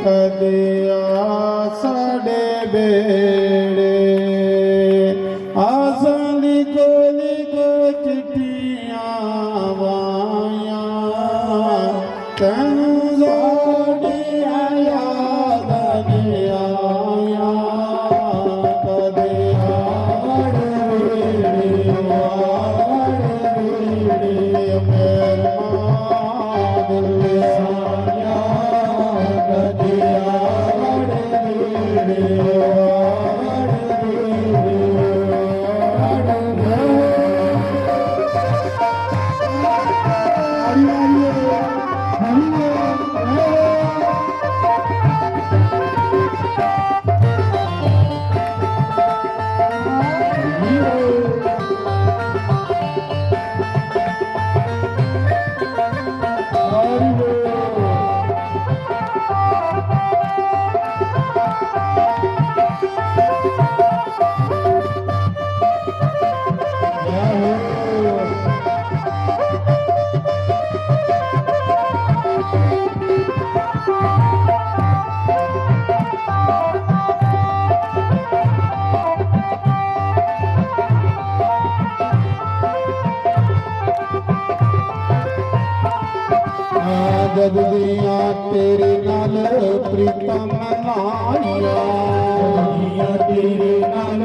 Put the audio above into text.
कदिया साडे बेड़े आसां लिखो लिखो चिट्ठियां वाया तैनूं साडियां याद नहीं आया कदिया जग दिया तेरे नाल प्रीतम लाइया तेरे नाल